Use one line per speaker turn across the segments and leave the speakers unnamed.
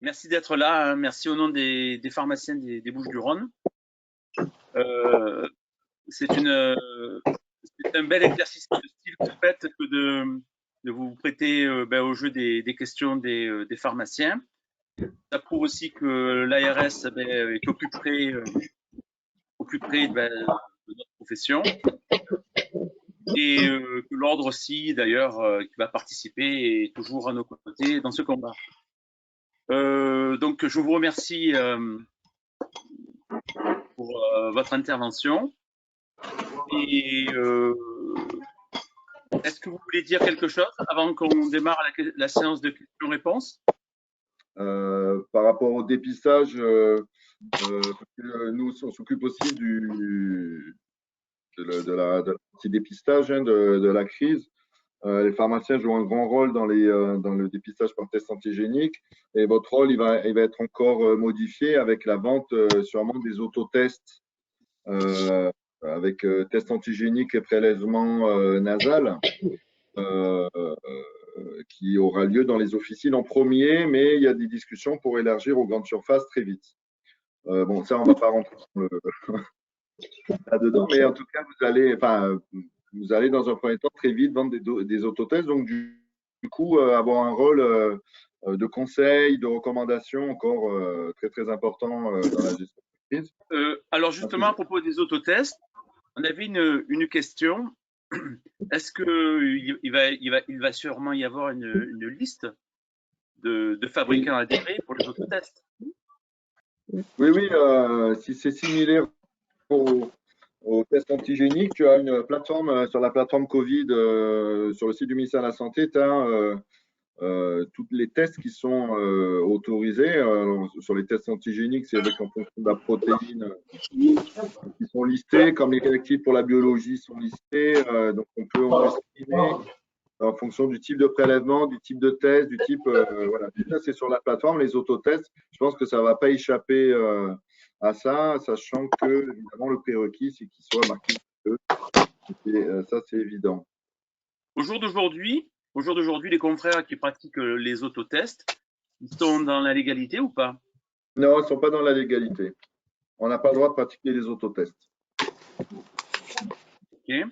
Merci d'être là, hein. Merci au nom des pharmaciens des Bouches-du-Rhône. C'est un bel exercice de style que vous faites que de vous prêter au jeu des questions des pharmaciens. Ça prouve aussi que l'ARS est au plus près de notre profession et que l'ordre aussi, d'ailleurs, qui va participer, est toujours à nos côtés dans ce combat. Donc, je vous remercie pour votre intervention. Et est-ce que vous voulez dire quelque chose avant qu'on démarre la séance de questions-réponses?
Par rapport au dépistage, nous, on s'occupe aussi de la partie dépistage de la crise. Les pharmaciens jouent un grand rôle dans le dépistage par test antigénique et votre rôle, il va être encore modifié avec la vente sûrement des autotests avec tests antigéniques et prélèvement nasal qui aura lieu dans les officines en premier, mais il y a des discussions pour élargir aux grandes surfaces très vite. Bon, ça, on ne va pas rentrer là-dedans, mais en tout cas, vous allez dans un premier temps très vite vendre des autotests, donc du coup, avoir un rôle de conseil, de recommandation encore très, très important dans la gestion de crise.
Alors, justement, à propos des autotests, on avait une question. Est-ce qu'il va sûrement y avoir une liste de fabricants adhérés pour les autotests?
Oui, si c'est similaire au test antigénique, tu as une plateforme sur la plateforme Covid sur le site du ministère de la Santé, tu as tous les tests qui sont autorisés. Sur les tests antigéniques, c'est avec en fonction de la protéine qui sont listés, comme les réactifs pour la biologie sont listés. Donc on peut estimer en fonction du type de prélèvement, du type de test, du type. Voilà. Ça, c'est sur la plateforme, les autotests. Je pense que ça ne va pas échapper à ça, sachant que, évidemment, le prérequis, c'est qu'il soit marqué. Ça, c'est évident.
Au jour d'aujourd'hui, les confrères qui pratiquent les autotests, ils sont dans la légalité ou pas?
Non, ils ne sont pas dans la légalité. On n'a pas le droit de pratiquer les autotests.
Ok.
Et,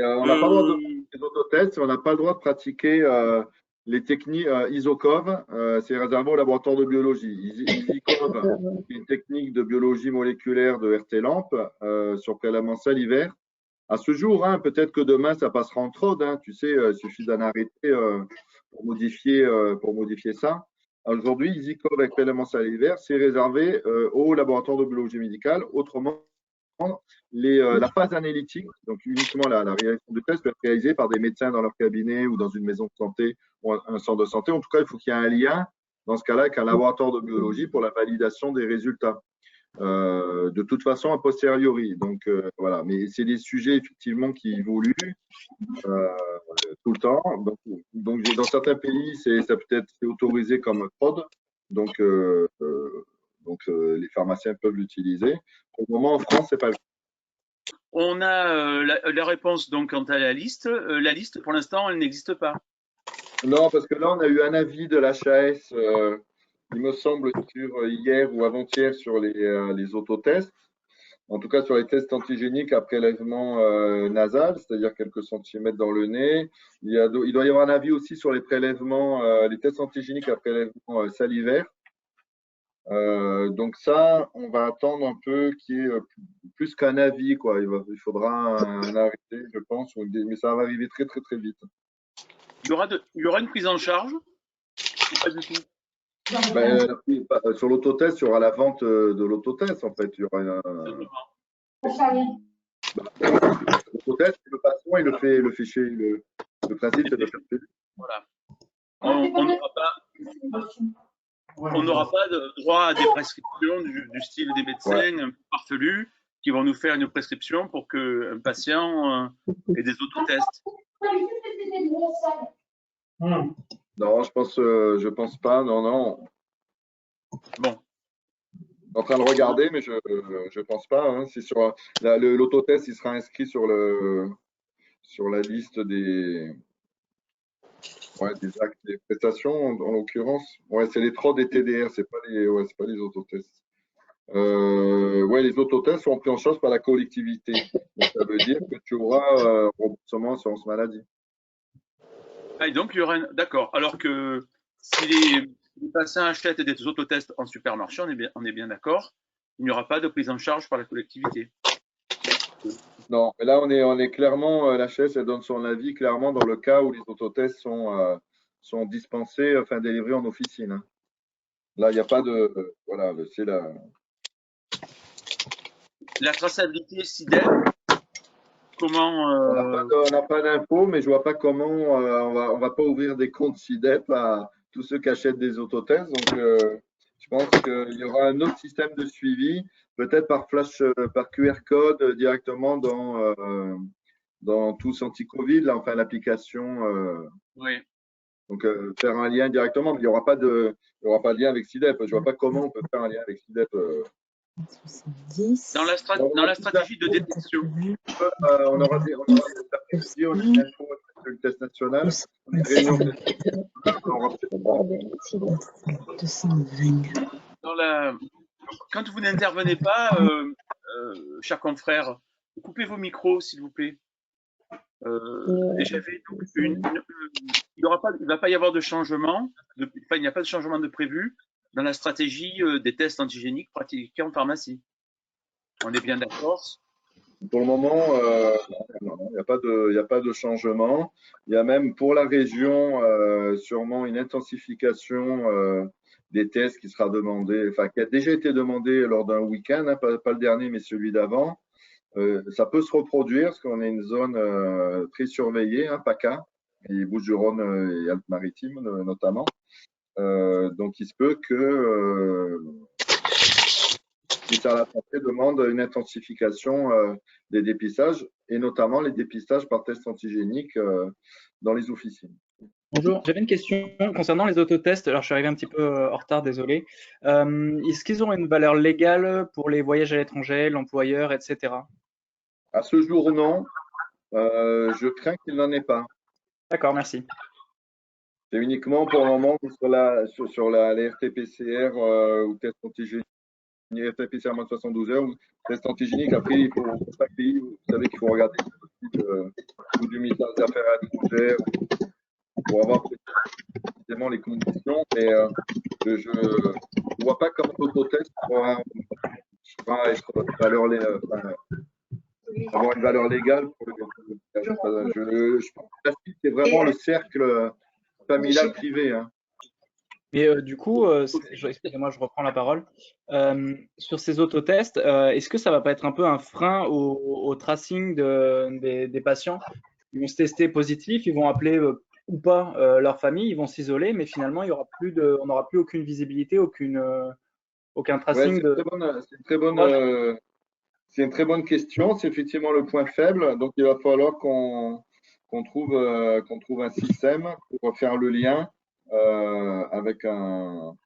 on n'a pas le droit de pratiquer les autotests, on n'a pas le droit de pratiquer les techniques ISOCOV, c'est réservé au laboratoire de biologie. ISICOV, c'est une technique de biologie moléculaire de RT-LAMP sur prélèvement salivaire. À ce jour, hein, peut-être que demain, ça passera en TROD. Hein, tu sais, il suffit d'en arrêter pour modifier ça. Aujourd'hui, ISICOV avec prélèvement salivaire, c'est réservé au laboratoire de biologie médicale. Autrement, la phase analytique, donc uniquement la réalisation de tests, peut être réalisée par des médecins dans leur cabinet ou dans une maison de santé ou un centre de santé. En tout cas, il faut qu'il y ait un lien, dans ce cas-là, avec un laboratoire de biologie pour la validation des résultats. De toute façon, a posteriori. Donc, voilà. Mais c'est des sujets, effectivement, qui évoluent tout le temps. Donc dans certains pays, ça peut être autorisé comme prod. Donc, les pharmaciens peuvent l'utiliser. Pour le moment, en France, c'est pas le cas.
On a la réponse donc quant à la liste. La liste, pour l'instant, elle n'existe pas.
Non, parce que là, on a eu un avis de l'HAS, il me semble, sur hier ou avant-hier sur les autotests. En tout cas, sur les tests antigéniques à prélèvement nasal, c'est-à-dire quelques centimètres dans le nez. Il doit y avoir un avis aussi sur les prélèvements, les tests antigéniques à prélèvement salivaire. Donc ça, on va attendre un peu qu'il y ait plus qu'un avis, quoi. Il faudra un arrêté, je pense, mais ça va arriver très, très, très vite.
Il y aura une prise en charge ou pas du tout?
Sur l'autotest, il y aura la vente de l'autotest, en fait. Il y aura l'autotest, le patient, il le fait chez le principe, c'est de le faire chez lui.
Voilà. On n'aura pas de droit à des prescriptions du style des médecins un peu farfelus qui vont nous faire une prescription pour qu'un patient ait des autotests.
Non, je pense pas. Non.
Bon.
En train de regarder, mais je pense pas. Hein. C'est sur l'autotest, il sera inscrit sur la liste des Ouais, des actes, des prestations, en l'occurrence. Ouais, c'est les TROD et TDR, c'est pas les autotests. Ouais, les autotests sont pris en charge par la collectivité. Donc, ça veut dire que tu auras remboursement assurance maladie.
Ah, et donc, il y aura d'accord. Alors que si les patients achètent des autotests en supermarché, on est bien d'accord, il n'y aura pas de prise en charge par la collectivité.
Non, mais là, on est clairement, la HAS, elle donne son avis clairement dans le cas où les autotests sont dispensés, enfin délivrés en officine, hein. Là, il n'y a pas de. Voilà, c'est la.
La traçabilité SIDEP, comment
On n'a pas d'infos, mais je vois pas comment on va pas ouvrir des comptes SIDEP à tous ceux qui achètent des autotests. Donc, je pense qu'il y aura un autre système de suivi, peut-être par flash, par QR code directement dans tous anti-Covid, là, enfin l'application.
oui.
Donc, faire un lien directement, mais il y aura pas de lien avec SIDEP. Je vois pas comment on peut faire un lien avec SIDEP.
Dans la stratégie de détection.
On aura des après-midi, on a une info sur le test national. On a une réunion
Quand vous n'intervenez pas, chers confrères, coupez vos micros, s'il vous plaît. Et j'avais donc il ne va pas y avoir de changement, il n'y a pas de changement de prévu dans la stratégie des tests antigéniques pratiqués en pharmacie. On est bien d'accord?
pour le moment, non, il y a pas de changement. Il y a même pour la région sûrement une intensification des tests qui sera demandée, enfin qui a déjà été demandée lors d'un week-end, hein, pas le dernier, mais celui d'avant. Ça peut se reproduire parce qu'on est une zone très surveillée, hein, PACA, et Bouches-du-Rhône et Alpes-Maritimes notamment. Donc il se peut que le ministère de la Santé demande une intensification des dépistages et notamment les dépistages par test antigénique dans les officines.
Bonjour, j'avais une question concernant les autotests. Alors, je suis arrivé un petit peu en retard, désolé. Est-ce qu'ils ont une valeur légale pour les voyages à l'étranger, l'employeur, etc.?
À ce jour, non. Je crains qu'il n'en ait pas.
D'accord, merci.
C'est uniquement pour le moment sur la RT-PCR ou test antigénique, RT-PCR moins 72 heures ou test antigénique. Après, il faut, pour chaque pays, vous savez qu'il faut regarder ou du ministère des Affaires étrangères pour avoir précisément les conditions. Mais je ne vois pas comment l'autotest pourra être avoir une valeur légale pour le je pense que la suite, c'est vraiment le cercle familial privé, hein.
Mais du coup, excusez-moi, je reprends la parole. Sur ces autotests, est-ce que ça va pas être un peu un frein au tracing des patients? Ils vont se tester positifs, ils vont appeler ou pas leur famille, ils vont s'isoler, mais finalement, on n'aura plus aucune visibilité, aucun
Ouais,
tracing
c'est une très bonne question. C'est effectivement le point faible. Donc, il va falloir qu'on trouve un système pour faire le lien avec un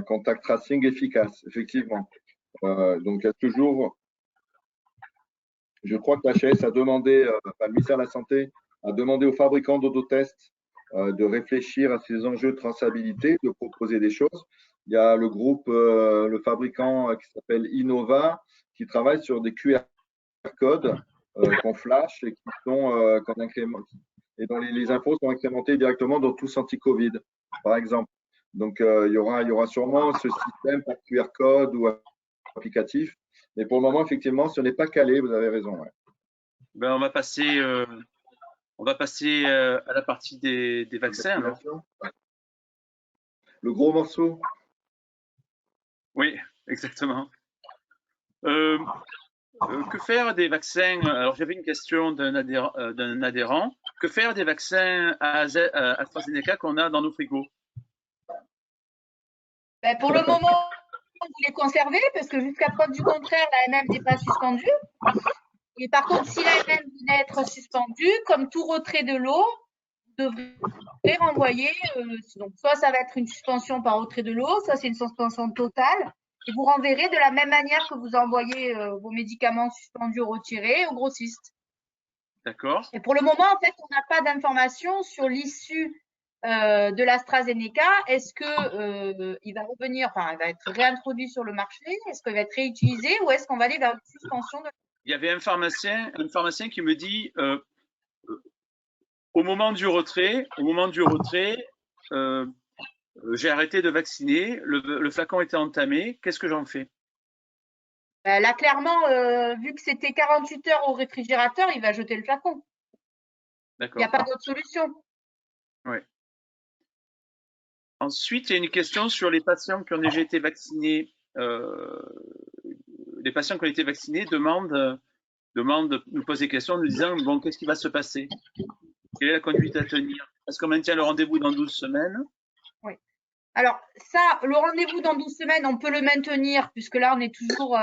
contact tracing efficace, effectivement. Donc, il y a toujours, je crois que l'HAS a demandé, le ministère de la Santé a demandé aux fabricants d'autotests de réfléchir à ces enjeux de traçabilité, de proposer des choses. Il y a le groupe, le fabricant qui s'appelle Innova, qui travaille sur des QR codes qu'on flash et qu'on incrémente, et dont les infos sont incrémentées directement dans tous anti-Covid, par exemple. Donc, il y aura sûrement ce système par QR code ou applicatif. Mais pour le moment, effectivement, ce n'est pas calé, vous avez raison. Ouais.
Ben, on va passer à la partie des vaccins. Alors.
Le gros morceau.
Oui, exactement. Que faire des vaccins? Alors, j'avais une question d'un adhérent. Que faire des vaccins AstraZeneca qu'on a dans nos frigos?
Ben, pour le moment, vous les conservez parce que jusqu'à preuve du contraire, l'AMM n'est pas suspendue. Et par contre, si l'AMM venait être suspendue, comme tout retrait de l'eau, vous devrez renvoyer. Donc, soit ça va être une suspension par retrait de l'eau, soit c'est une suspension totale. Et vous renverrez de la même manière que vous envoyez vos médicaments suspendus ou retirés aux grossistes.
D'accord.
Et pour le moment, en fait, on n'a pas d'informations sur l'issue de l'AstraZeneca, est-ce que il va revenir, enfin, il va être réintroduit sur le marché? Est-ce qu'il va être réutilisé ou est-ce qu'on va aller vers une suspension de...
Il y avait un pharmacien qui me dit au moment du retrait, j'ai arrêté de vacciner, le flacon était entamé, qu'est-ce que j'en fais?
Là, clairement, vu que c'était 48 heures au réfrigérateur, il va jeter le flacon. Il
D'accord.
n'y a pas d'autre solution.
Ouais. Ensuite, il y a une question sur les patients qui ont déjà été vaccinés. Les patients qui ont été vaccinés nous posent des questions en nous disant bon, qu'est-ce qui va se passer? Quelle est la conduite à tenir? Est-ce qu'on maintient le rendez-vous dans 12 semaines?
Oui. Alors, ça, le rendez-vous dans 12 semaines, on peut le maintenir puisque là, on est toujours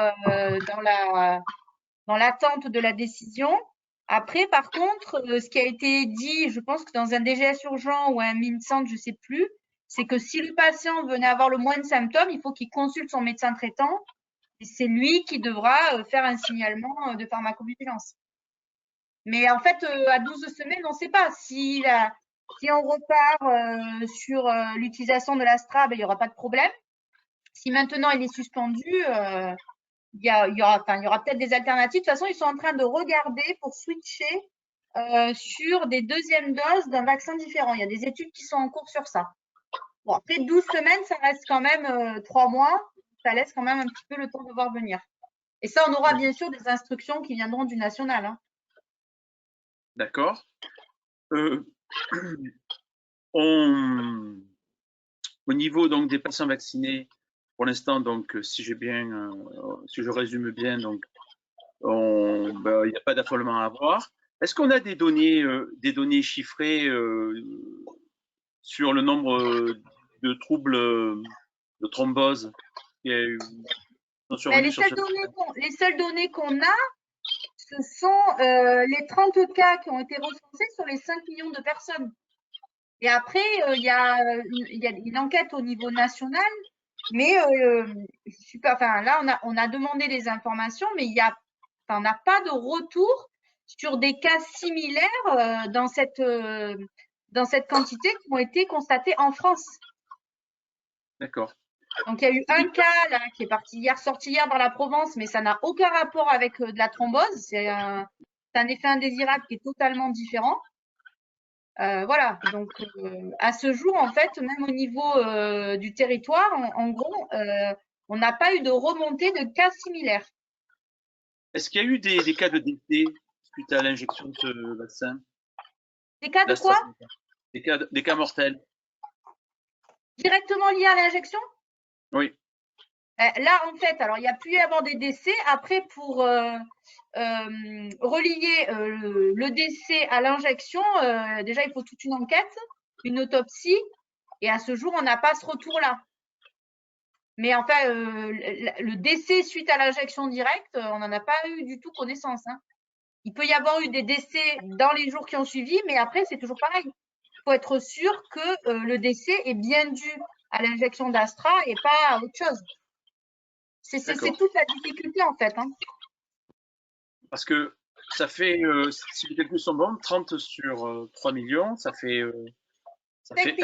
dans l'attente de la décision. Après, par contre, ce qui a été dit, je pense que dans un DGS urgent ou un MIMSANT, je ne sais plus, c'est que si le patient venait avoir le moins de symptômes, il faut qu'il consulte son médecin traitant et c'est lui qui devra faire un signalement de pharmacovigilance. Mais en fait, à 12 semaines, on ne sait pas. Si on repart sur l'utilisation de l'Astra, ben, il n'y aura pas de problème. Si maintenant il est suspendu, il y aura peut-être des alternatives. De toute façon, ils sont en train de regarder pour switcher sur des deuxièmes doses d'un vaccin différent. Il y a des études qui sont en cours sur ça. Bon, après 12 semaines, ça reste quand même 3 mois. Ça laisse quand même un petit peu le temps de voir venir. Et ça, on aura bien sûr des instructions qui viendront du national. Hein.
D'accord. Au niveau donc des patients vaccinés, pour l'instant, donc si je résume bien, donc il n'y a pas d'affolement à avoir. Est-ce qu'on a des données chiffrées sur le nombre de troubles de thrombose qui sont survenus sur ce
les seules données qu'on a, ce sont les 30 cas qui ont été recensés sur les 5 millions de personnes. Et après, il y a une enquête au niveau national, mais là, on a demandé des informations, mais on n'a pas de retour sur des cas similaires dans cette quantité qui ont été constatés en France.
D'accord.
Donc, il y a eu un cas là, qui est sorti hier dans la Provence, mais ça n'a aucun rapport avec de la thrombose. C'est un effet indésirable qui est totalement différent. Voilà, donc à ce jour, en fait, même au niveau du territoire, en gros, on n'a pas eu de remontée de cas similaires.
Est-ce qu'il y a eu des cas de décès suite à l'injection de ce vaccin?
Des cas de quoi?
Des cas mortels.
Directement liés à l'injection?
Oui.
Là, en fait, alors il y a pu y avoir des décès. Après, pour relier le décès à l'injection, déjà, il faut toute une enquête, une autopsie. Et à ce jour, on n'a pas ce retour-là. Mais enfin, le décès suite à l'injection directe, on n'en a pas eu du tout connaissance. Hein. Il peut y avoir eu des décès dans les jours qui ont suivi, mais après, c'est toujours pareil. Il faut être sûr que le décès est bien dû à l'injection d'Astra et pas à autre chose. C'est toute la difficulté, en fait. Hein.
Parce que ça fait, si les calculs sont bons, 30 sur 3 millions, ça fait un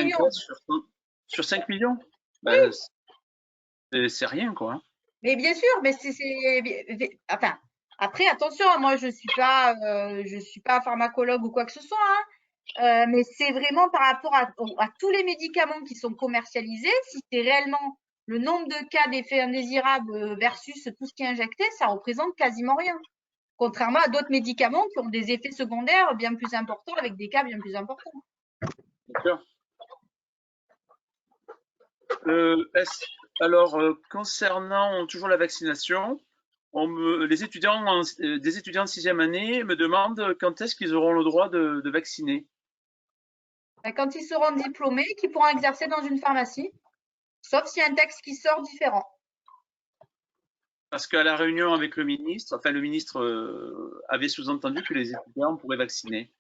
cas sur 5 millions. Ben, oui. C'est rien, quoi. Hein.
Mais bien sûr, mais enfin, après, attention, moi, je suis pas pharmacologue ou quoi que ce soit, hein, mais c'est vraiment par rapport à tous les médicaments qui sont commercialisés, si c'est réellement le nombre de cas d'effets indésirables versus tout ce qui est injecté, ça représente quasiment rien. Contrairement à d'autres médicaments qui ont des effets secondaires bien plus importants avec des cas bien plus importants.
D'accord. Alors, concernant toujours la vaccination, des étudiants de 6e année me demandent quand est-ce qu'ils auront le droit de vacciner.
Quand ils seront diplômés, qu'ils pourront exercer dans une pharmacie, sauf s'il y a un texte qui sort différent.
Parce qu'à la réunion avec le ministre, le ministre avait sous-entendu que les étudiants pourraient vacciner.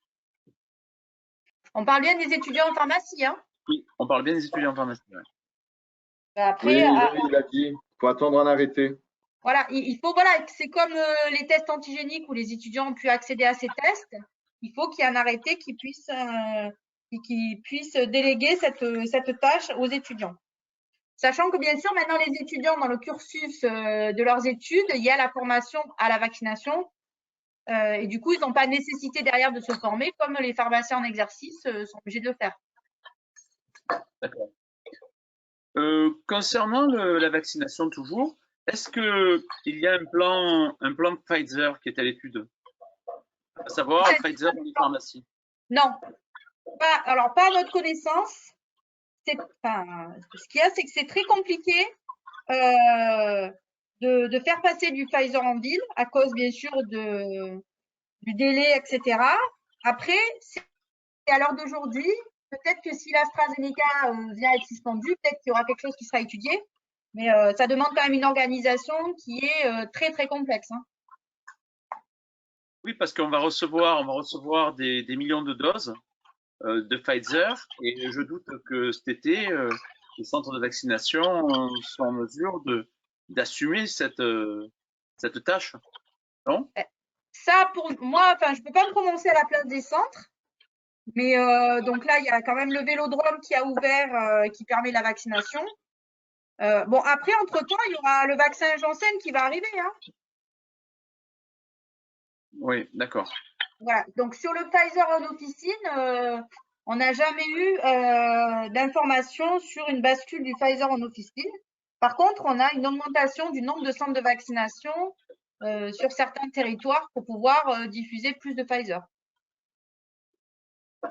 On parle bien des étudiants en pharmacie, hein?
Oui, on parle bien des étudiants en pharmacie. Ouais.
Après, il a dit, il faut attendre un arrêté.
Voilà, c'est comme les tests antigéniques où les étudiants ont pu accéder à ces tests. Il faut qu'il y ait un arrêté qui puisse qui puisse déléguer cette tâche aux étudiants. Sachant que bien sûr, maintenant, les étudiants, dans le cursus de leurs études, il y a la formation à la vaccination. Et du coup, ils n'ont pas nécessité derrière de se former, comme les pharmaciens en exercice sont obligés de le faire.
D'accord. Concernant la vaccination toujours, est-ce qu'il y a un plan Pfizer qui est à l'étude? À savoir, Pfizer dans les pharmacies.
Non. Alors, pas à notre connaissance. Ce qu'il y a, c'est que c'est très compliqué de faire passer du Pfizer en ville à cause, bien sûr, du délai, etc. Après, à l'heure d'aujourd'hui, peut-être que si l'AstraZeneca vient être suspendu, peut-être qu'il y aura quelque chose qui sera étudié. Mais ça demande quand même une organisation qui est très, très complexe. Hein.
Oui, parce qu'on va recevoir des millions de doses de Pfizer et je doute que cet été, les centres de vaccination soient en mesure d'assumer cette tâche, non?
Ça, pour moi, enfin, je ne peux pas me prononcer à la place des centres. Mais donc là, il y a quand même le vélodrome qui a ouvert, qui permet la vaccination. Bon, après, entre-temps, il y aura le vaccin Janssen qui va arriver. Hein.
Oui, d'accord.
Voilà. Donc, sur le Pfizer en officine, on n'a jamais eu d'informations sur une bascule du Pfizer en officine. Par contre, on a une augmentation du nombre de centres de vaccination sur certains territoires pour pouvoir diffuser plus de Pfizer.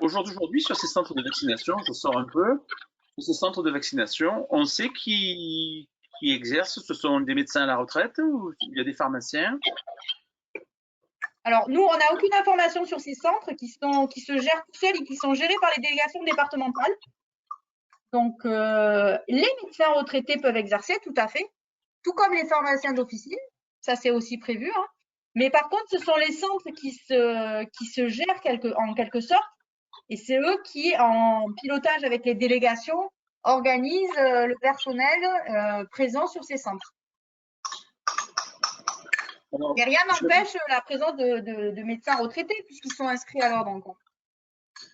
Aujourd'hui, sur ces centres de vaccination, je sors un peu, sur ces centres de vaccination, on sait qui exercent, ce sont des médecins à la retraite ou il y a des pharmaciens?
Alors, nous, on n'a aucune information sur ces centres qui se gèrent tout seuls et qui sont gérés par les délégations départementales. Donc, les médecins retraités peuvent exercer, tout à fait, tout comme les pharmaciens d'officine. Ça, c'est aussi prévu. Hein. Mais par contre, ce sont les centres qui se gèrent en quelque sorte. Et c'est eux qui, en pilotage avec les délégations, organisent le personnel présent sur ces centres. Et rien n'empêche la présence de médecins retraités puisqu'ils sont inscrits à l'ordre en compte.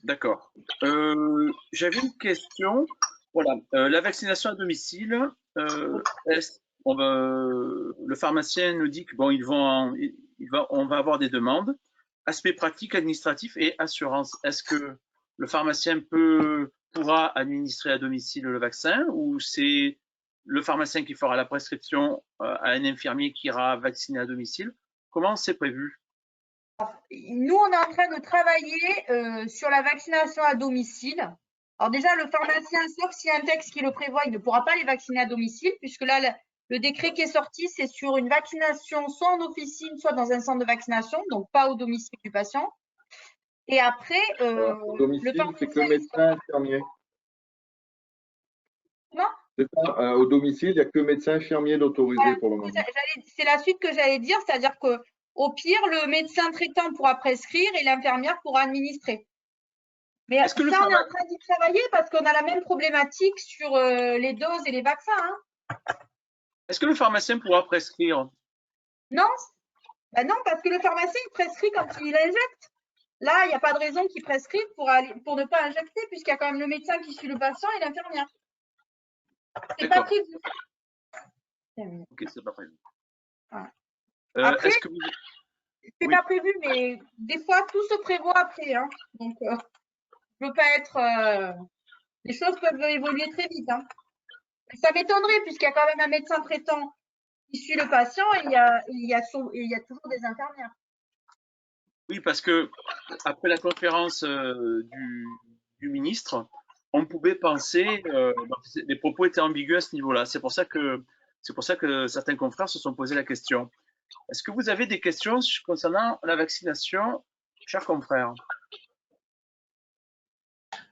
D'accord. J'avais une question. Voilà, la vaccination à domicile, le pharmacien nous dit que bon, on va avoir des demandes. Aspect pratique, administratif et assurance. Est-ce que le pharmacien pourra administrer à domicile le vaccin ou c'est le pharmacien qui fera la prescription à un infirmier qui ira vacciner à domicile? Comment c'est prévu?
Nous, on est en train de travailler sur la vaccination à domicile. Alors déjà, le pharmacien, sauf s'il y a un texte qui le prévoit, il ne pourra pas les vacciner à domicile, puisque là, le décret qui est sorti, c'est sur une vaccination soit en officine, soit dans un centre de vaccination, donc pas au domicile du patient. Et après,
au domicile, c'est que médecin infirmier.
Non.
C'est ça, au domicile, il n'y a que médecin infirmier d'autorisé
Voilà,
pour le moment.
c'est la suite que j'allais dire, c'est-à-dire que au pire, le médecin traitant pourra prescrire et l'infirmière pourra administrer. Mais ça, on est en train d'y travailler parce qu'on a la même problématique sur les doses et les vaccins. Hein.
Est-ce que le pharmacien pourra prescrire?
Non. Ben non, parce que le pharmacien, il prescrit quand il injecte. Là, il n'y a pas de raison qu'il prescrive pour ne pas injecter, puisqu'il y a quand même le médecin qui suit le patient et l'infirmière. C'est pas prévu.
Ok, c'est pas prévu.
Voilà. Après, c'est pas prévu, mais des fois, tout se prévoit après. Hein. Donc, je ne veux pas être… les choses peuvent évoluer très vite. Hein. Ça m'étonnerait, puisqu'il y a quand même un médecin traitant qui suit le patient et il y a toujours des infirmières.
Oui, parce que après la conférence du ministre, on pouvait penser, les propos étaient ambigus à ce niveau-là. C'est pour ça que certains confrères se sont posé la question. Est-ce que vous avez des questions concernant la vaccination, chers confrères?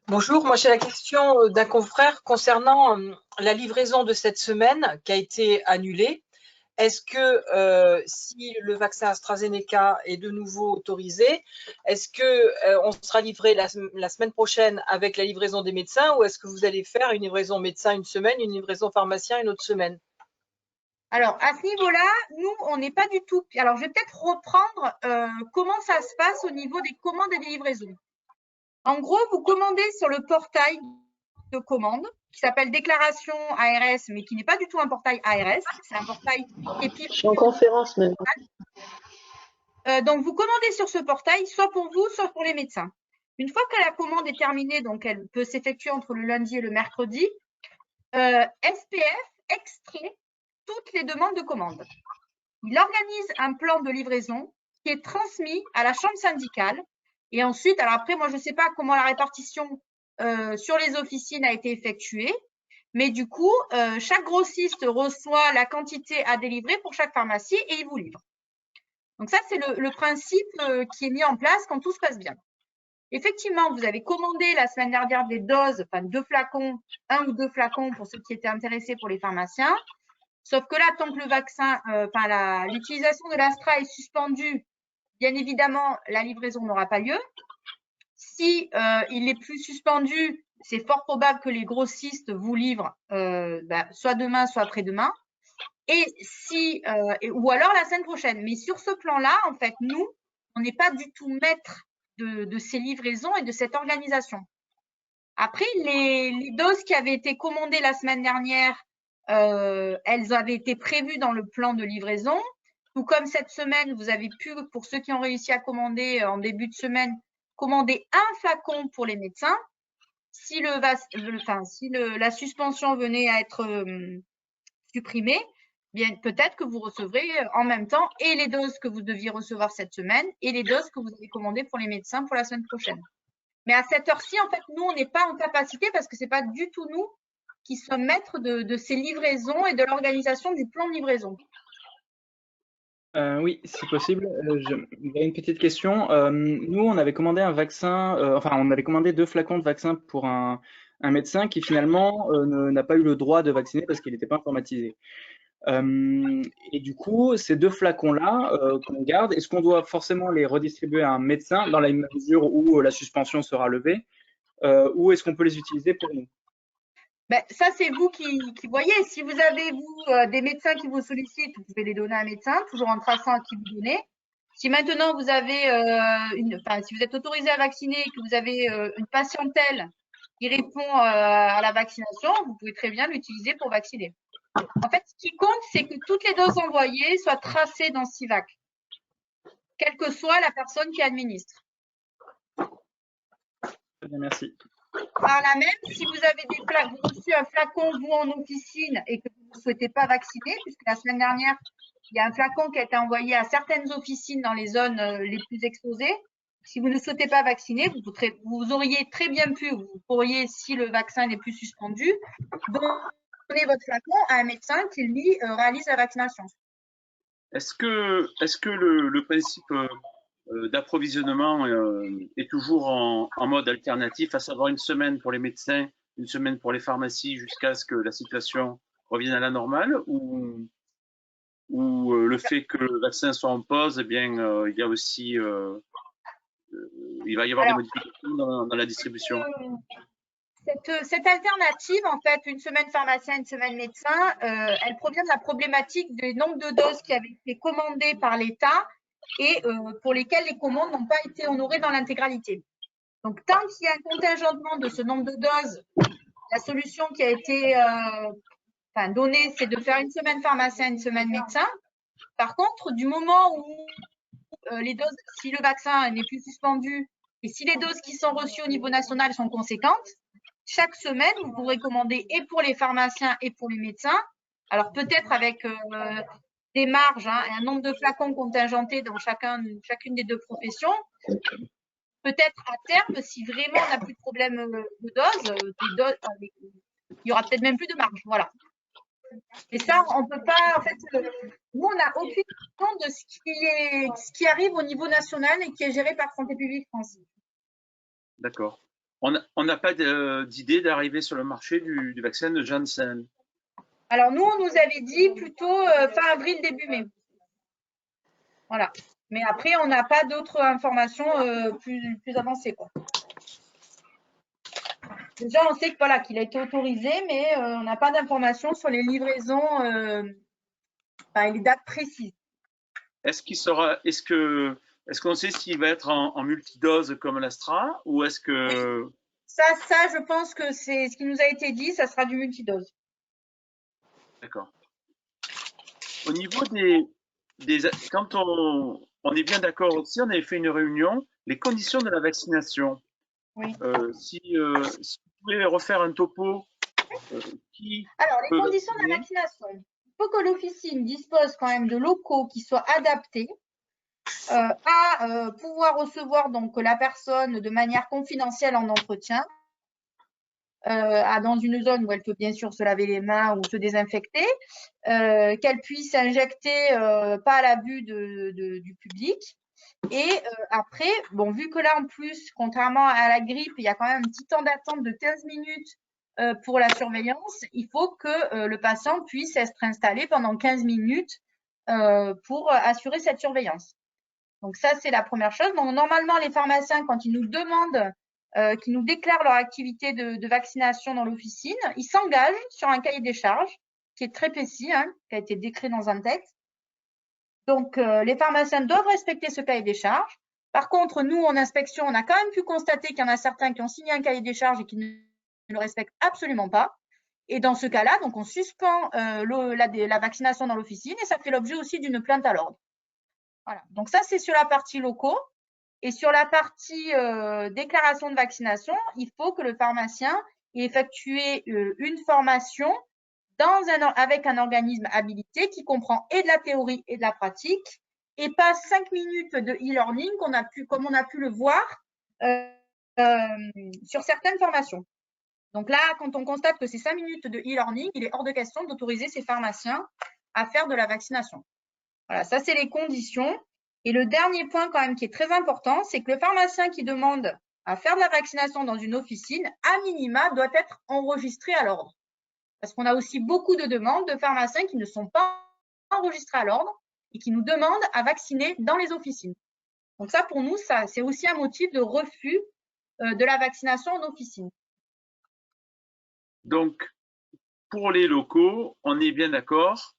Bonjour, moi j'ai la question d'un confrère concernant la livraison de cette semaine qui a été annulée. Est-ce que si le vaccin AstraZeneca est de nouveau autorisé, est-ce que on sera livré la semaine prochaine avec la livraison des médecins ou est-ce que vous allez faire une livraison médecin une semaine, une livraison pharmacien une autre semaine?
Alors, à ce niveau-là, nous, on n'est pas du tout… Alors, je vais peut-être reprendre comment ça se passe au niveau des commandes et des livraisons. En gros, vous commandez sur le portail de commande qui s'appelle déclaration ARS, mais qui n'est pas du tout un portail ARS. C'est un portail qui est pire.
Je suis en conférence même.
Donc, vous commandez sur ce portail, soit pour vous, soit pour les médecins. Une fois que la commande est terminée, donc elle peut s'effectuer entre le lundi et le mercredi, SPF extrait toutes les demandes de commande. Il organise un plan de livraison qui est transmis à la chambre syndicale. Et ensuite, alors après, moi, je ne sais pas comment la répartition sur les officines a été effectuée, mais du coup, chaque grossiste reçoit la quantité à délivrer pour chaque pharmacie et il vous livre. Donc ça, c'est le principe qui est mis en place quand tout se passe bien. Effectivement, vous avez commandé la semaine dernière des doses, enfin 2 flacons, 1 ou 2 flacons pour ceux qui étaient intéressés pour les pharmaciens. Sauf que là, tant que le vaccin, l'utilisation de l'Astra est suspendue, bien évidemment, la livraison n'aura pas lieu. Si il n'est plus suspendu, c'est fort probable que les grossistes vous livrent soit demain, soit après-demain. Et si, ou alors la semaine prochaine. Mais sur ce plan-là, en fait, nous, on n'est pas du tout maître de ces livraisons et de cette organisation. Après, les doses qui avaient été commandées la semaine dernière, elles avaient été prévues dans le plan de livraison. Tout comme cette semaine, vous avez pu, pour ceux qui ont réussi à commander en début de semaine, commander un flacon pour les médecins. Si la suspension venait à être supprimée, bien peut-être que vous recevrez en même temps et les doses que vous deviez recevoir cette semaine et les doses que vous avez commandées pour les médecins pour la semaine prochaine. Mais à cette heure-ci, en fait, nous, on n'est pas en capacité parce que ce n'est pas du tout nous qui sommes maîtres de ces livraisons et de l'organisation du plan de livraison.
Oui, si possible. J'avais une petite question. Nous, on avait commandé un vaccin, on avait commandé 2 flacons de vaccin pour un médecin qui finalement n'a pas eu le droit de vacciner parce qu'il n'était pas informatisé. Et du coup, ces 2 flacons-là qu'on garde, est-ce qu'on doit forcément les redistribuer à un médecin dans la mesure où la suspension sera levée, ou est-ce qu'on peut les utiliser pour nous?
Ben, ça, c'est vous qui voyez. Si vous avez, des médecins qui vous sollicitent, vous pouvez les donner à un médecin, toujours en traçant à qui vous donnez. Si maintenant vous avez si vous êtes autorisé à vacciner et que vous avez une patientèle qui répond à la vaccination, vous pouvez très bien l'utiliser pour vacciner. En fait, ce qui compte, c'est que toutes les doses envoyées soient tracées dans Sivac, quelle que soit la personne qui administre.
Très bien, merci.
Par là même, si vous avez reçu un flacon, vous, en officine, et que vous ne souhaitez pas vacciner, puisque la semaine dernière, il y a un flacon qui a été envoyé à certaines officines dans les zones les plus exposées. Si vous ne souhaitez pas vacciner, vous auriez très bien pu, vous pourriez, si le vaccin n'est plus suspendu, donner votre flacon à un médecin qui, lui, réalise la vaccination.
Est-ce que le principe d'approvisionnement est toujours en mode alternatif, à savoir une semaine pour les médecins, une semaine pour les pharmacies, jusqu'à ce que la situation revienne à la normale, ou le fait que le vaccin soit en pause, eh bien, il y a aussi, il va y avoir des modifications dans la distribution.
Cette alternative, en fait, une semaine pharmacien, une semaine médecin, elle provient de la problématique du nombre de doses qui avaient été commandées par l'État et pour lesquelles les commandes n'ont pas été honorées dans l'intégralité. Donc, tant qu'il y a un contingentement de ce nombre de doses, la solution qui a été donnée, c'est de faire une semaine pharmacien, une semaine médecin. Par contre, du moment où les doses, si le vaccin n'est plus suspendu et si les doses qui sont reçues au niveau national sont conséquentes, chaque semaine, vous pourrez commander et pour les pharmaciens et pour les médecins. Alors, peut-être avec des marges, et un nombre de flacons contingentés dans chacune des 2 professions. Peut-être à terme, si vraiment on n'a plus de problème de doses, il y aura peut-être même plus de marge. Voilà. Et ça, on ne peut pas, en fait, nous, on n'a aucune idée de ce qui arrive au niveau national et qui est géré par Santé publique France.
D'accord. On n'a pas d'idée d'arriver sur le marché du vaccin de Janssen.
Alors, nous, on nous avait dit plutôt fin avril, début mai. Voilà. Mais après, on n'a pas d'autres informations plus avancées, quoi. Déjà, on sait que, voilà, qu'il a été autorisé, mais on n'a pas d'informations sur les livraisons et les dates précises.
Est-ce que est-ce qu'on sait s'il va être en multidose comme l'Astra ou est-ce que…
Ça, je pense que c'est ce qui nous a été dit, ça sera du multidose.
D'accord. Au niveau quand on est bien d'accord aussi, on avait fait une réunion, les conditions de la vaccination.
Oui.
Si vous pouvez refaire un topo, qui
Alors, les
peut
conditions de la
vacciner?
vaccination. Il faut que l'officine dispose quand même de locaux qui soient adaptés à pouvoir recevoir donc la personne de manière confidentielle en entretien, dans une zone où elle peut bien sûr se laver les mains ou se désinfecter, qu'elle puisse injecter pas à la vue du public. Et après, bon, vu que là en plus, contrairement à la grippe, il y a quand même un petit temps d'attente de 15 minutes pour la surveillance, il faut que le patient puisse être installé pendant 15 minutes pour assurer cette surveillance. Donc ça, c'est la première chose. Donc normalement, les pharmaciens, quand ils nous demandent, qu'ils nous déclarent leur activité de vaccination dans l'officine, ils s'engagent sur un cahier des charges qui est très précis, hein, qui a été décrit dans un texte. Donc les pharmaciens doivent respecter ce cahier des charges. Par contre, nous, en inspection, on a quand même pu constater qu'il y en a certains qui ont signé un cahier des charges et qui ne le respectent absolument pas. Et dans ce cas-là, donc on suspend la vaccination dans l'officine et ça fait l'objet aussi d'une plainte à l'ordre. Voilà. Donc ça, c'est sur la partie locaux. Et sur la partie déclaration de vaccination, il faut que le pharmacien ait effectué une formation avec un organisme habilité qui comprend et de la théorie et de la pratique, et pas 5 minutes de e-learning comme on a pu le voir sur certaines formations. Donc là, quand on constate que c'est 5 minutes de e-learning, il est hors de question d'autoriser ces pharmaciens à faire de la vaccination. Voilà, ça c'est les conditions. Et le dernier point quand même qui est très important, c'est que le pharmacien qui demande à faire de la vaccination dans une officine, à minima, doit être enregistré à l'ordre. Parce qu'on a aussi beaucoup de demandes de pharmaciens qui ne sont pas enregistrés à l'ordre et qui nous demandent à vacciner dans les officines. Donc ça, pour nous, c'est aussi un motif de refus de la vaccination en officine.
Donc, pour les locaux, on est bien d'accord,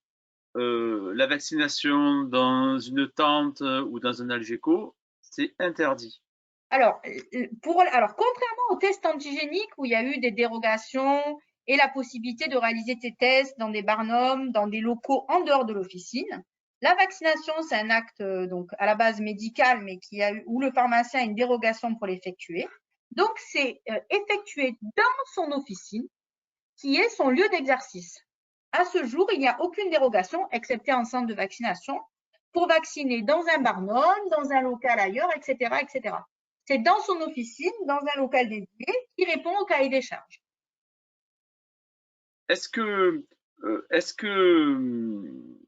la vaccination dans une tente ou dans un algéco, c'est interdit.
Alors, contrairement aux tests antigéniques où il y a eu des dérogations et la possibilité de réaliser ces tests dans des barnums, dans des locaux en dehors de l'officine, la vaccination, c'est un acte donc à la base médical, mais où le pharmacien a une dérogation pour l'effectuer. Donc, c'est effectué dans son officine, qui est son lieu d'exercice. À ce jour, il n'y a aucune dérogation, excepté en centre de vaccination, pour vacciner dans un barnum, dans un local ailleurs, etc., etc. C'est dans son officine, dans un local dédié, qui répond au cahier des charges.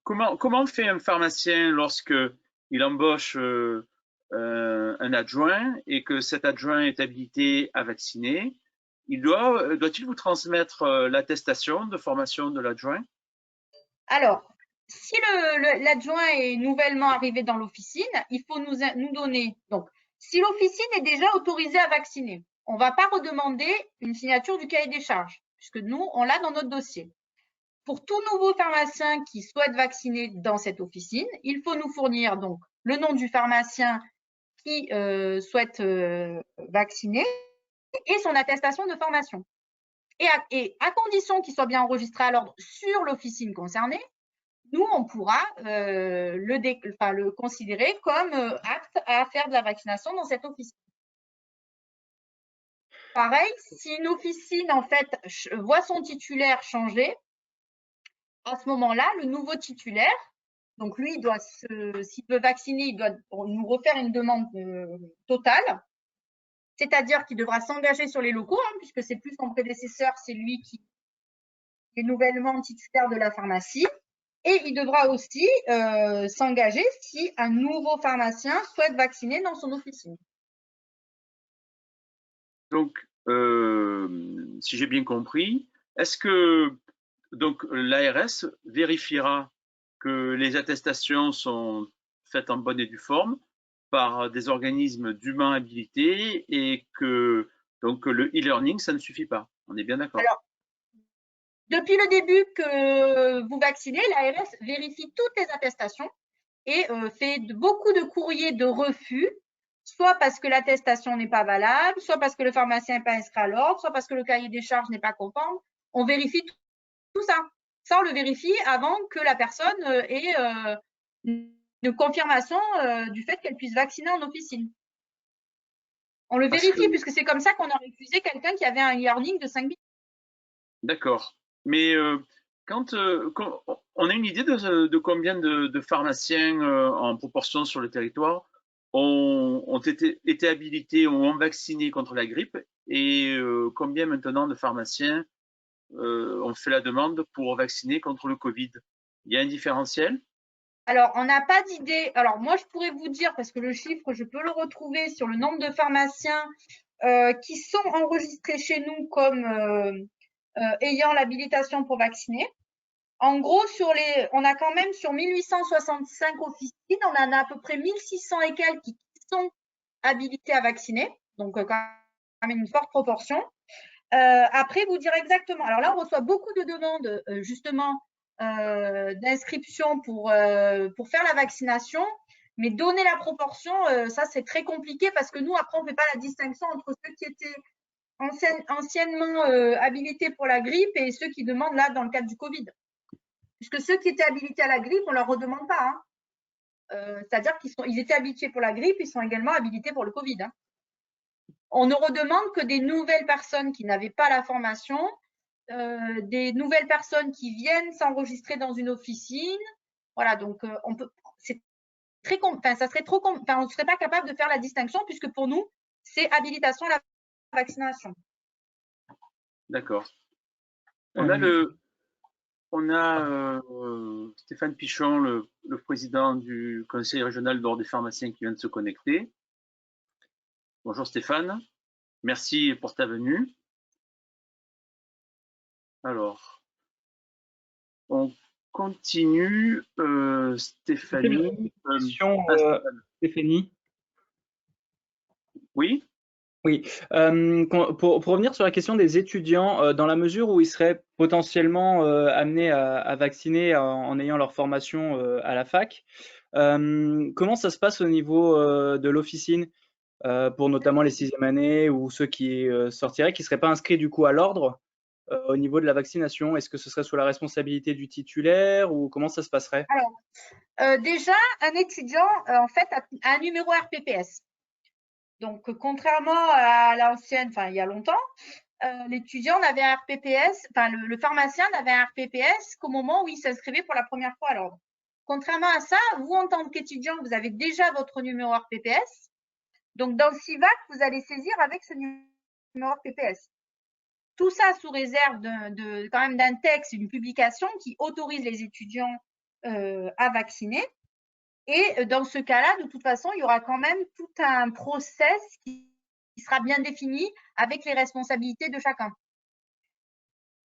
Comment fait un pharmacien lorsque il embauche un adjoint et que cet adjoint est habilité à vacciner? Doit-il vous transmettre l'attestation de formation de l'adjoint?
Alors, si l'adjoint est nouvellement arrivé dans l'officine, il faut nous donner. Donc, si l'officine est déjà autorisée à vacciner, on ne va pas redemander une signature du cahier des charges, puisque nous, on l'a dans notre dossier. Pour tout nouveau pharmacien qui souhaite vacciner dans cette officine, il faut nous fournir donc le nom du pharmacien qui souhaite vacciner et son attestation de formation. Et à condition qu'il soit bien enregistré à l'ordre sur l'officine concernée, nous, on pourra le considérer comme apte à faire de la vaccination dans cette officine. Pareil, si une officine, en fait, voit son titulaire changer, à ce moment-là, le nouveau titulaire, donc lui, s'il veut vacciner, il doit nous refaire une demande totale, c'est-à-dire qu'il devra s'engager sur les locaux, hein, puisque c'est plus son prédécesseur, c'est lui qui est nouvellement titulaire de la pharmacie. Et il devra aussi s'engager si un nouveau pharmacien souhaite vacciner dans son officine.
Donc, si j'ai bien compris, est-ce que donc l'ARS vérifiera que les attestations sont faites en bonne et due forme par des organismes dûment habilités et que donc le e-learning, ça ne suffit pas. On est bien d'accord.
Alors, depuis le début que vous vaccinez, l'ARS vérifie toutes les attestations et fait beaucoup de courriers de refus, soit parce que l'attestation n'est pas valable, soit parce que le pharmacien n'est pas inscrit à l'ordre, soit parce que le cahier des charges n'est pas conforme. On vérifie tout ça. Ça, on le vérifie avant que la personne ait une confirmation du fait qu'elle puisse vacciner en officine. On le vérifie puisque c'est comme ça qu'on a refusé quelqu'un qui avait un e-learning de 5 minutes.
D'accord. Mais quand on a une idée de combien de pharmaciens en proportion sur le territoire ont été habilités, ont vacciné contre la grippe, et combien maintenant de pharmaciens ont fait la demande pour vacciner contre le Covid? Il y a un différentiel?
Alors, on n'a pas d'idée. Alors, moi, je pourrais vous dire, parce que le chiffre, je peux le retrouver sur le nombre de pharmaciens qui sont enregistrés chez nous comme ayant l'habilitation pour vacciner. En gros, on a quand même sur 1865 officines, on en a à peu près 1600 et quelques qui sont habilités à vacciner. Donc, quand même une forte proportion. Après, vous dire exactement. Alors là, on reçoit beaucoup de demandes, justement, d'inscription pour faire la vaccination. Mais donner la proportion, ça, c'est très compliqué parce que nous, après, on ne fait pas la distinction entre ceux qui étaient anciennement habilités pour la grippe et ceux qui demandent là dans le cadre du Covid. Puisque ceux qui étaient habilités à la grippe, on ne leur redemande pas. Hein. C'est-à-dire qu'ils étaient habilités pour la grippe, ils sont également habilités pour le Covid. Hein. On ne redemande que des nouvelles personnes qui n'avaient pas la formation, des nouvelles personnes qui viennent s'enregistrer dans une officine. Voilà, donc on peut, c'est très, ça serait trop, on ne serait pas capable de faire la distinction puisque pour nous, c'est habilitation à la vaccination.
D'accord. On a Stéphane Pichon, le président du conseil régional d'ordre des pharmaciens qui vient de se connecter. Bonjour Stéphane, merci pour ta venue. Alors, on continue. Stéphanie.
Stéphanie.
Oui.
Oui, pour revenir sur la question des étudiants, dans la mesure où ils seraient potentiellement amenés à vacciner en ayant leur formation à la fac, comment ça se passe au niveau de l'officine pour notamment les 6e années ou ceux qui sortiraient, qui ne seraient pas inscrits du coup à l'ordre au niveau de la vaccination? Est-ce que ce serait sous la responsabilité du titulaire ou comment ça se passerait?
Alors, déjà, un étudiant, en fait, a un numéro RPPS. Donc, contrairement à l'ancienne, enfin, il y a longtemps, l'étudiant n'avait un RPPS, enfin, le pharmacien n'avait un RPPS qu'au moment où il s'inscrivait pour la première fois à l'ordre. Contrairement à ça, vous, en tant qu'étudiant, vous avez déjà votre numéro RPPS. Donc, dans le CIVAC, vous allez saisir avec ce numéro RPPS. Tout ça sous réserve quand même d'un texte, une publication qui autorise les étudiants à vacciner. Et dans ce cas-là, de toute façon, il y aura quand même tout un process qui sera bien défini avec les responsabilités de chacun.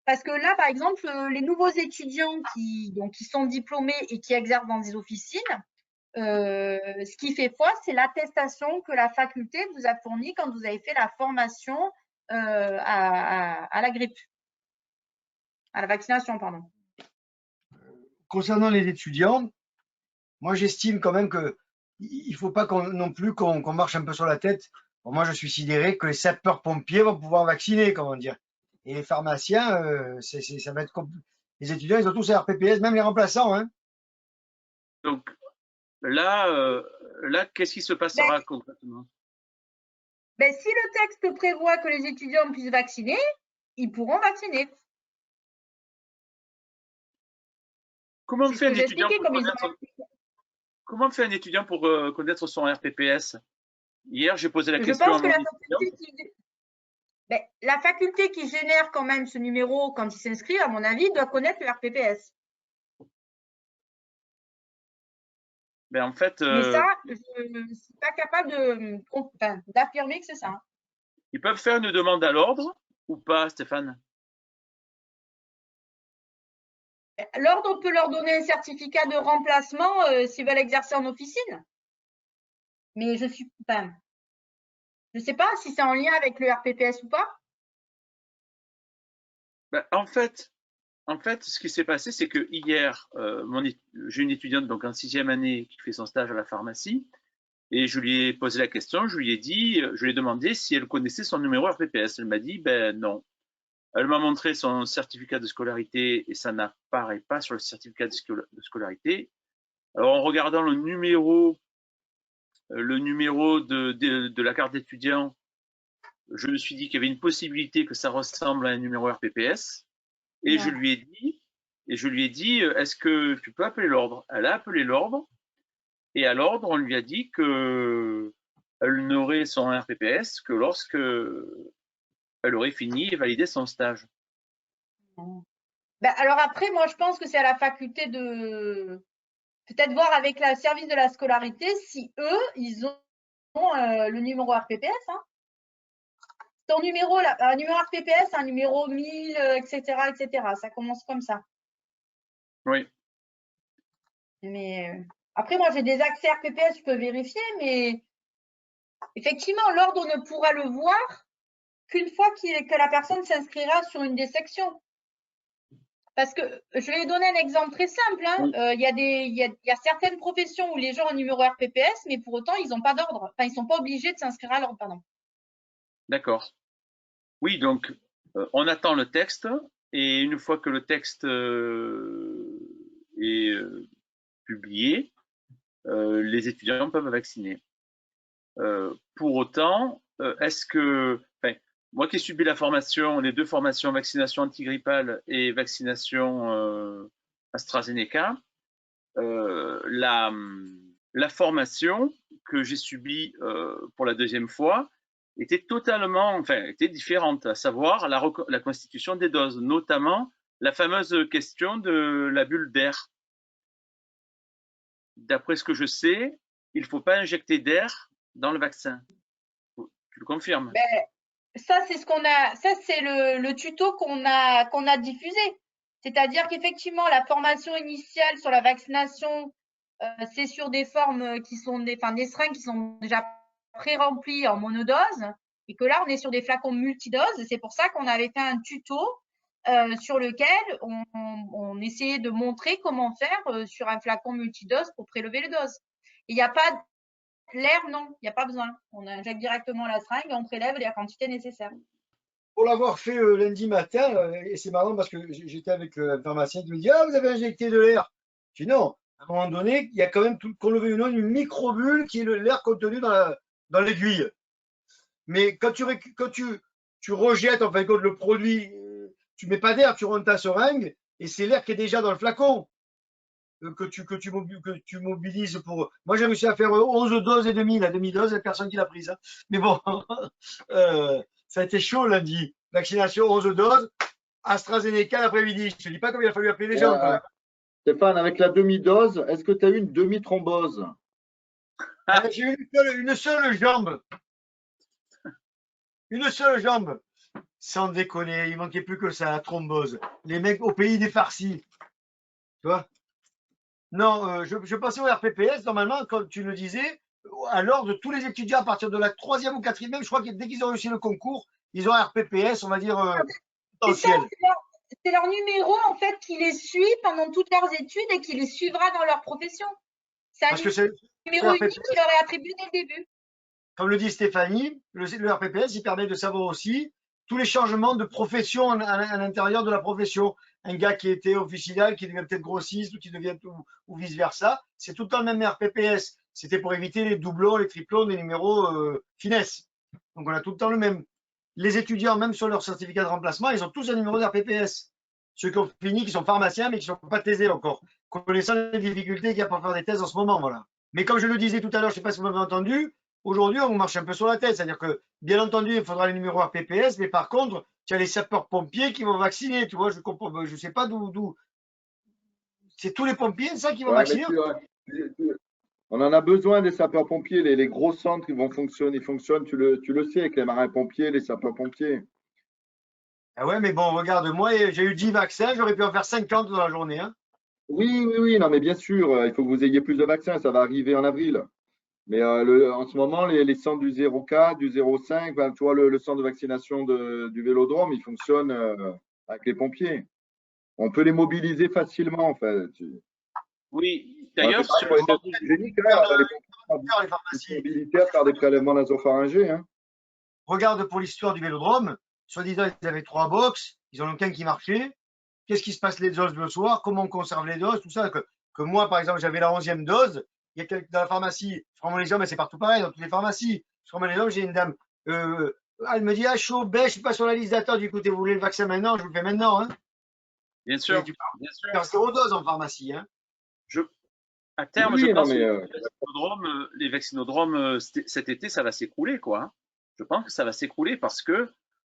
Parce que là, par exemple, les nouveaux étudiants qui sont diplômés et qui exercent dans des officines, ce qui fait foi, c'est l'attestation que la faculté vous a fournie quand vous avez fait la formation à la grippe, à la vaccination, pardon.
Concernant les étudiants, moi, j'estime quand même qu'il ne faut pas non plus qu'on marche un peu sur la tête. Bon, moi, je suis sidéré que les sapeurs-pompiers vont pouvoir vacciner, comment dire. Et les pharmaciens, ça va être compliqué. Les étudiants, ils ont tous un RPPS, même les remplaçants. Hein.
Donc là, qu'est-ce qui se passera concrètement?
Si le texte prévoit que les étudiants puissent vacciner, ils pourront vacciner.
Comment fait un étudiant pour connaître son RPPS? Hier, j'ai posé la question.
Je pense que la faculté qui génère quand même ce numéro quand il s'inscrit, à mon avis, doit connaître le RPPS.
En fait,
mais ça, je ne suis pas capable d'affirmer que c'est ça.
Ils peuvent faire une demande à l'ordre ou pas, Stéphane?
L'ordre peut leur donner un certificat de remplacement s'ils veulent exercer en officine. Mais je ne sais pas si c'est en lien avec le RPPS ou pas.
En fait, En fait, ce qui s'est passé, c'est que hier, j'ai une étudiante donc en 6e année qui fait son stage à la pharmacie, et je lui ai posé la question, je lui ai demandé si elle connaissait son numéro RPPS. Elle m'a dit, ben non. Elle m'a montré son certificat de scolarité et ça n'apparaît pas sur le certificat de scolarité. Alors, en regardant le numéro de la carte d'étudiant, je me suis dit qu'il y avait une possibilité que ça ressemble à un numéro RPPS. Et je lui ai dit, est-ce que tu peux appeler l'ordre? Elle a appelé l'ordre. Et à l'ordre, on lui a dit qu'elle n'aurait son RPPS que lorsque elle aurait fini et validé son stage.
Ben, alors après, moi, je pense que c'est à la faculté de peut-être voir avec le service de la scolarité si eux, ils ont le numéro RPPS. Hein. Ton numéro, un numéro RPPS, un numéro 1000, etc., etc. Ça commence comme ça.
Oui.
Mais après, moi, j'ai des accès RPPS, je peux vérifier, mais effectivement, l'ordre ne pourra le voir qu'une fois que la personne s'inscrira sur une des sections. Parce que je vais donner un exemple très simple. Hein.
Oui.
Il y a certaines professions où les gens ont un numéro RPPS, mais pour autant, ils n'ont pas d'ordre. Enfin, ils ne sont pas obligés de s'inscrire à l'ordre, pardon.
D'accord. Oui, donc on attend le texte et une fois que le texte est publié, les étudiants peuvent vacciner. Pour autant, est-ce que, enfin, moi qui ai subi la formation, les deux formations, vaccination antigrippale et vaccination AstraZeneca, la formation que j'ai subie pour la deuxième fois était était différente, à savoir la constitution des doses, notamment la fameuse question de la bulle d'air. D'après ce que je sais, il ne faut pas injecter d'air dans le vaccin. Tu le confirmes?
Ça, c'est ce qu'on a. Ça, c'est le tuto qu'on a diffusé. C'est-à-dire qu'effectivement, la formation initiale sur la vaccination, c'est sur des formes qui sont des seringues qui sont déjà pré-remplies en monodose, et que là, on est sur des flacons multidoses. C'est pour ça qu'on avait fait un tuto sur lequel on essayait de montrer comment faire sur un flacon multidose pour prélever les doses. Il n'y a pas l'air, non, il n'y a pas besoin. On injecte directement la seringue et on prélève la quantité nécessaire.
Pour l'avoir fait lundi matin, et c'est marrant parce que j'étais avec un pharmacien qui me dit « Ah, vous avez injecté de l'air ?» Je dis « Non, à un moment donné, il y a quand même, qu'on le veuille ou non, une microbulle qui est l'air contenu dans l'aiguille. Mais quand tu rejettes en fin de compte le produit, tu mets pas d'air, tu rentres ta seringue et c'est l'air qui est déjà dans le flacon que tu mobilises pour… Moi, j'ai réussi à faire 11 doses et demie, la demi-dose, il n'y a personne qui l'a prise. Hein. Mais bon, ça a été chaud lundi. Vaccination 11 doses, AstraZeneca l'après-midi. Je ne te dis pas comment il a fallu appeler les gens. Quand même.
Stéphane, avec la demi-dose, est-ce que tu as eu une demi-thrombose?
J'ai eu une seule jambe. Une seule jambe. Sans déconner, il manquait plus que ça, la thrombose. Les mecs au pays des farcis. Tu vois? Non, je passais au RPPS, normalement, comme tu le disais, à l'ordre de tous les étudiants à partir de la 3e ou 4e, je crois que dès qu'ils ont réussi le concours, ils ont un RPPS, on va dire, potentiel.
C'est leur numéro, en fait, qui les suit pendant toutes leurs études et qui les suivra dans leur profession. C'est un numéro unique qui leur est attribué dès le début.
Comme le dit Stéphanie, le RPPS, il permet de savoir aussi tous les changements de profession à l'intérieur de la profession. Un gars qui était officinal, qui devient peut-être grossiste ou qui devient ou vice-versa, c'est tout le temps le même RPPS. C'était pour éviter les doublons, les triplons des numéros finesse. Donc on a tout le temps le même. Les étudiants, même sur leur certificat de remplacement, ils ont tous un numéro de RPPS. Ceux qui ont fini, qui sont pharmaciens, mais qui ne sont pas thésés encore, connaissant les difficultés qu'il y a pour faire des thèses en ce moment. Voilà. Mais comme je le disais tout à l'heure, je ne sais pas si vous m'avez entendu, aujourd'hui, on marche un peu sur la tête. C'est-à-dire que, bien entendu, il faudra les numéros RPPS, mais par contre, tu as les sapeurs-pompiers qui vont vacciner. Tu vois, je ne sais pas d'où. C'est tous les pompiers, ça, qui vont vacciner.
On en a besoin des sapeurs-pompiers. Les gros centres, ils vont fonctionner. Ils fonctionnent, tu le sais, avec les marins-pompiers, les sapeurs-pompiers.
Ah ouais, mais bon, regarde, moi, j'ai eu 10 vaccins, j'aurais pu en faire 50 dans la journée. Hein.
Oui, non, mais bien sûr, il faut que vous ayez plus de vaccins. Ça va arriver en avril. Mais en ce moment, les centres du 04, du 05, ben, tu vois, le centre de vaccination du Vélodrome, il fonctionne avec les pompiers. On peut les mobiliser facilement, en fait.
Oui, d'ailleurs,
sur les tests géniques, les pharmacies militaires faire des prélèvements nasopharyngés. Hein.
Regarde pour l'histoire du vélodrome. Soi-disant, ils avaient 3 box, ils en ont qu'un qui marchait. Qu'est-ce qui se passe les doses le soir? Comment on conserve les doses? Tout ça. Que moi, par exemple, j'avais la 11e dose. Il y a quelqu'un dans la pharmacie. Je prends mon exemple, mais c'est partout pareil, dans toutes les pharmacies. Je prends mon exemple, j'ai une dame. Elle me dit, ah, chaud, ben, je suis pas sur la liste d'attente. Écoutez, vous voulez le vaccin maintenant? Je vous le fais maintenant. Hein.
Bien sûr.
Tu faire 0 dose en pharmacie. Hein.
À terme,
oui,
je pense que les vaccinodromes, cet été, ça va s'écrouler, quoi. Hein. Je pense que ça va s'écrouler parce que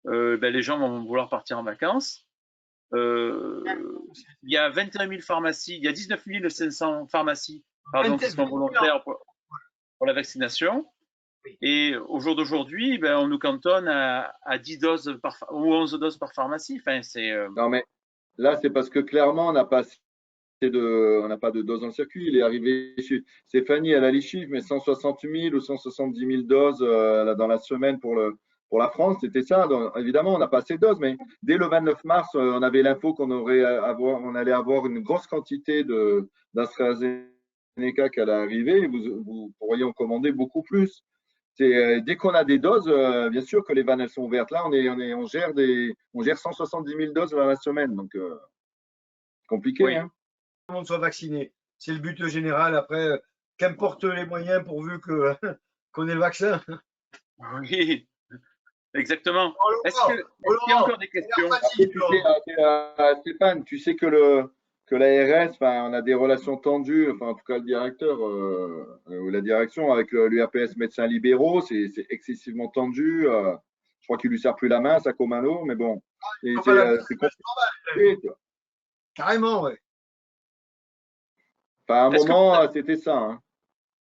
les gens vont vouloir partir en vacances. Il y a 21 000 pharmacies, il y a 19 500 pharmacies qui sont volontaires pour la vaccination. Et au jour d'aujourd'hui, on nous cantonne à 10 doses ou 11 doses par pharmacie. Enfin,
Non, mais là, c'est parce que clairement, on n'a pas de doses en circuit. Il est arrivé, Stéphanie, elle a les chiffres, mais 160 000 ou 170 000 doses dans la semaine pour la France, c'était ça. Donc, évidemment, on n'a pas assez de doses, mais dès le 29 mars, on avait l'info qu'on allait avoir une grosse quantité d'AstraZeneca qui allait arriver. Et vous pourriez en commander beaucoup plus. Dès qu'on a des doses, bien sûr que les vannes elles sont ouvertes. Là, on gère 170 000 doses dans la semaine, donc compliqué.
Oui.
Hein.
Tout le monde soit vacciné. C'est le but général. Après, qu'importe les moyens pourvu qu'on ait le vaccin.
Oui, exactement. Est-ce qu'il y a encore des questions?
Stéphane, tu sais que l'ARS, on a des relations tendues, en tout cas le directeur ou la direction avec l'URPS médecins libéraux, c'est excessivement tendu. Je crois qu'il lui sert plus la main, Sacomano, mais bon. C'est compliqué.
Carrément, ouais.
À un moment, c'était ça. Hein.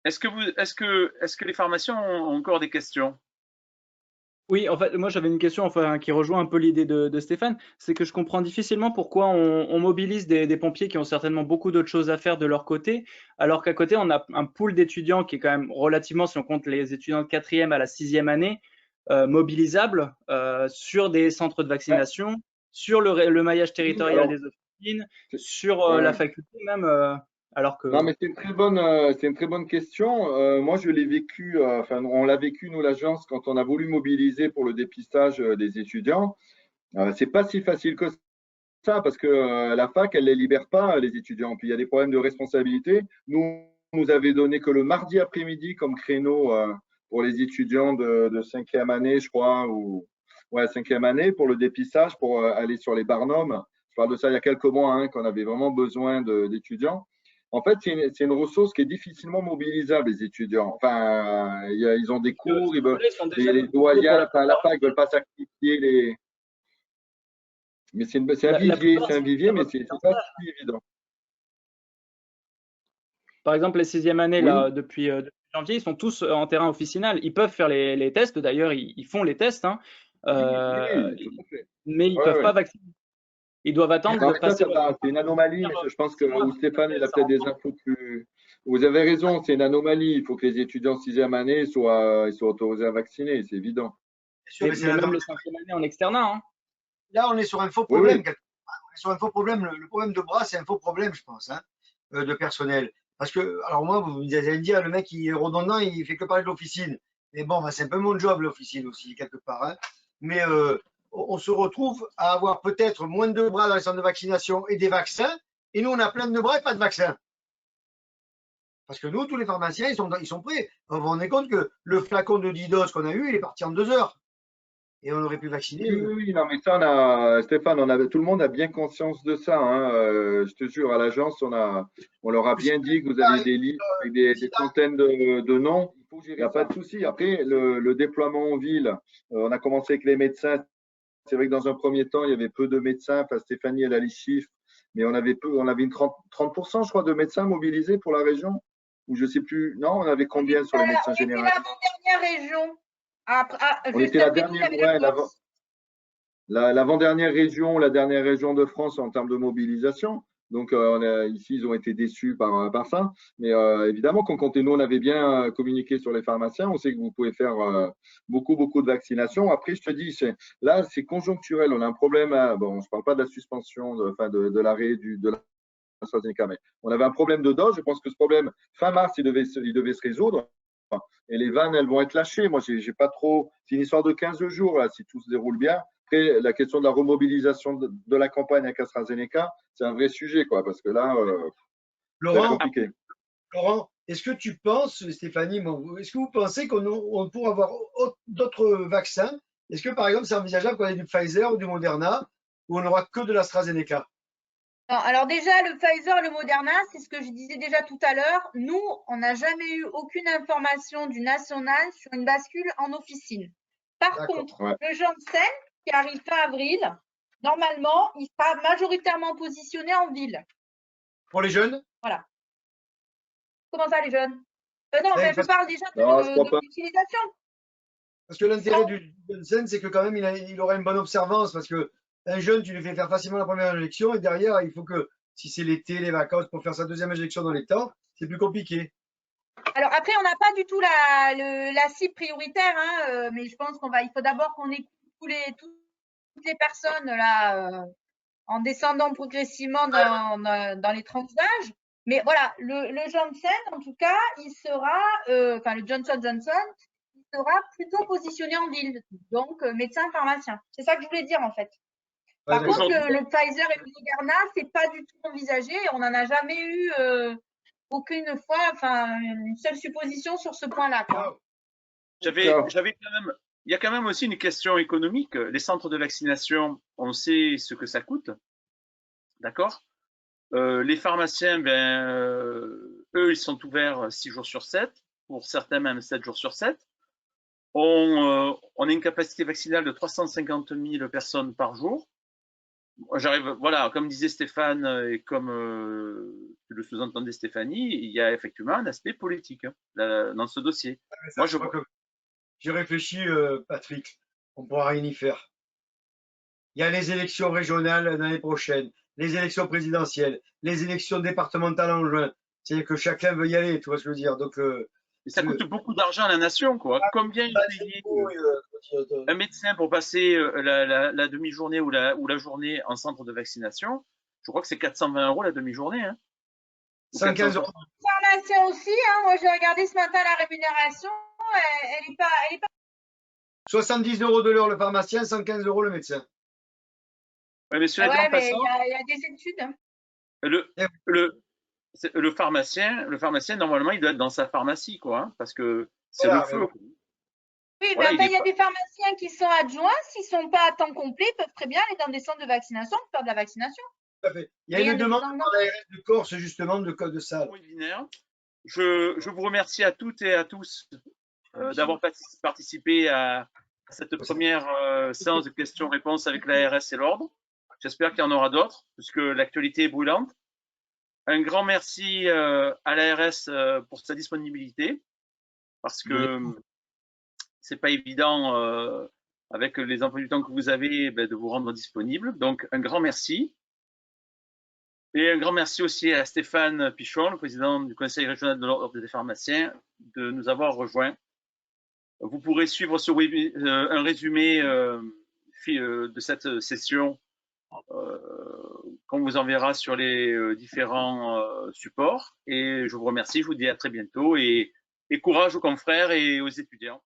Est-ce que les pharmaciens ont encore des questions?
Oui, en fait, moi j'avais une question qui rejoint un peu l'idée de Stéphane, c'est que je comprends difficilement pourquoi on mobilise des pompiers qui ont certainement beaucoup d'autres choses à faire de leur côté, alors qu'à côté on a un pool d'étudiants qui est quand même relativement, si on compte les étudiants de 4e à la 6e année, mobilisables sur des centres de vaccination, sur le maillage territorial des officines, sur la faculté même. Alors que...
Non, mais c'est une très bonne question. Moi, je l'ai vécu, on l'a vécu, nous, l'agence, quand on a voulu mobiliser pour le dépistage des étudiants. C'est pas si facile que ça, parce que la fac, elle les libère pas, les étudiants. Puis il y a des problèmes de responsabilité. Nous avait donné que le mardi après-midi comme créneau pour les étudiants de 5e année, je crois, ou 5e année pour le dépistage, pour aller sur les Barnum. Je parle de ça il y a quelques mois, hein, qu'on avait vraiment besoin d'étudiants. En fait, c'est une ressource qui est difficilement mobilisable, les étudiants. Enfin, ils ont des cours, les doyens à la fac ne veulent pas sacrifier Mais c'est un vivier, mais c'est pas si évident.
Par exemple, les 6e années, là, depuis janvier, ils sont tous en terrain officinal. Ils peuvent faire les tests, d'ailleurs, ils font les tests, hein, mais ils ne peuvent pas vacciner. Ils doivent attendre de passer.
C'est une anomalie, mais je pense que Stéphane, il a peut-être des infos plus. Vous avez raison, c'est une anomalie. Il faut que les étudiants de 6e année soient autorisés à vacciner, c'est évident.
Même les 5e année en externat. Hein.
Là, on est sur un faux problème. Oui. On est sur un faux problème. Le problème de bras, c'est un faux problème, je pense, hein, de personnel. Parce que, alors moi, vous allez me dire, le mec, il est redondant, il fait que parler de l'officine. Mais bon, c'est un peu mon job, l'officine aussi, quelque part. Hein. Mais on se retrouve à avoir peut-être moins de bras dans les centres de vaccination et des vaccins. Et nous, on a plein de bras et pas de vaccins. Parce que nous, tous les pharmaciens, ils sont prêts. On vous rendez compte que le flacon de 10 doses qu'on a eu, il est parti en 2 heures. Et on aurait pu vacciner.
Oui, non, mais ça, Stéphane, tout le monde a bien conscience de ça. Hein. Je te jure, à l'agence, on leur a bien dit que vous avez des listes avec des centaines de noms. Il n'y a pas de souci. Après, le déploiement en ville, on a commencé avec les médecins. C'est vrai que dans un premier temps, il y avait peu de médecins. Enfin, Stéphanie, elle a les chiffres. Mais on avait une 30%, je crois, de médecins mobilisés pour la région. Ou je ne sais plus. Non, on avait combien sur les médecins généraux?
C'était l'avant-dernière région.
On était l'avant-dernière région, la dernière région de France en termes de mobilisation. Donc, ici, ils ont été déçus par ça. Mais évidemment, nous, on avait bien communiqué sur les pharmaciens. On sait que vous pouvez faire beaucoup de vaccinations. Après, je te dis, là, c'est conjoncturel. On a un problème. Bon, je ne parle pas de la suspension, de l'arrêt de l'AstraZeneca, mais on avait un problème de dose. Je pense que ce problème, fin mars, il devait se résoudre. Et les vannes, elles vont être lâchées. Moi, j'ai pas trop. C'est une histoire de 15 jours, là, si tout se déroule bien. Après, la question de la remobilisation de la campagne avec AstraZeneca, c'est un vrai sujet, quoi, parce que là, c'est compliqué.
Laurent, est-ce que tu penses, Stéphanie, est-ce que vous pensez qu'on pourra avoir d'autres vaccins? Est-ce que, par exemple, c'est envisageable qu'on ait du Pfizer ou du Moderna, ou on n'aura que de l'AstraZeneca?
Non, alors déjà, le Pfizer et le Moderna, c'est ce que je disais déjà tout à l'heure. Nous, on n'a jamais eu aucune information du national sur une bascule en officine. Par contre, le Janssen, qui arrive fin avril, normalement, il sera majoritairement positionné en ville.
Pour les jeunes?
Voilà. Comment ça, les jeunes? Non, mais je parle déjà de l'utilisation.
Parce que l'intérêt du Janssen, c'est que quand même, il aura une bonne observance, parce que un jeune, tu lui fais faire facilement la première injection, et derrière, il faut que, si c'est l'été, les vacances, pour faire sa deuxième injection dans les temps, c'est plus compliqué.
Alors après, on n'a pas du tout la cible prioritaire, hein, mais je pense il faut d'abord qu'on écoute toutes les personnes là, en descendant progressivement dans les tranches d'âge. Mais voilà, le Janssen, en tout cas, il sera, enfin le Johnson Johnson, il sera plutôt positionné en ville, donc médecin pharmacien. C'est ça que je voulais dire en fait. Par contre, le Pfizer et le Moderna, c'est pas du tout envisagé. On n'en a jamais eu aucune fois, enfin, une seule supposition sur ce point-là.
Il y a quand même aussi une question économique. Les centres de vaccination, on sait ce que ça coûte. D'accord? Les pharmaciens, eux, ils sont ouverts 6 jours sur 7, pour certains même 7 jours sur 7. On a une capacité vaccinale de 350 000 personnes par jour. Voilà, comme disait Stéphane et comme tu le sous-entendais Stéphanie, il y a effectivement un aspect politique dans ce dossier.
Moi, j'ai réfléchi, Patrick, on ne pourra rien y faire. Il y a les élections régionales l'année prochaine, les élections présidentielles, les élections départementales en juin. C'est-à-dire que chacun veut y aller, tu vois ce que je veux dire. Donc,
ça coûte beaucoup d'argent à la nation, quoi. Combien il paye un médecin pour passer la demi-journée ou la journée en centre de vaccination? Je crois que c'est 420 € la demi-journée. Hein.
115 €.
Pharmacien aussi, hein. Moi j'ai regardé ce matin la rémunération, elle est pas.
70 € de l'heure le pharmacien, 115 € le médecin.
Ouais, mais
il y a des études. Hein.
Le pharmacien, normalement, il doit être dans sa pharmacie, quoi, hein, parce que c'est le feu.
Oui, voilà, mais il y a des pharmaciens qui sont adjoints, s'ils ne sont pas à temps complet, ils peuvent très bien aller dans des centres de vaccination pour faire de la vaccination.
Tout à fait. Il y a une demande par l'ARS de Corse, justement, de code de salle.
Je vous remercie à toutes et à tous d'avoir participé à cette première séance de questions-réponses avec l'ARS et l'Ordre. J'espère qu'il y en aura d'autres, puisque l'actualité est brûlante. Un grand merci à l'ARS pour sa disponibilité, parce que c'est pas évident avec les emplois du temps que vous avez de vous rendre disponible. Donc, un grand merci. Et un grand merci aussi à Stéphane Pichon, le président du Conseil régional de l'Ordre des pharmaciens, de nous avoir rejoints. Vous pourrez suivre un résumé de cette session qu'on vous enverra sur les différents supports. Et je vous remercie, je vous dis à très bientôt et courage aux confrères et aux étudiants.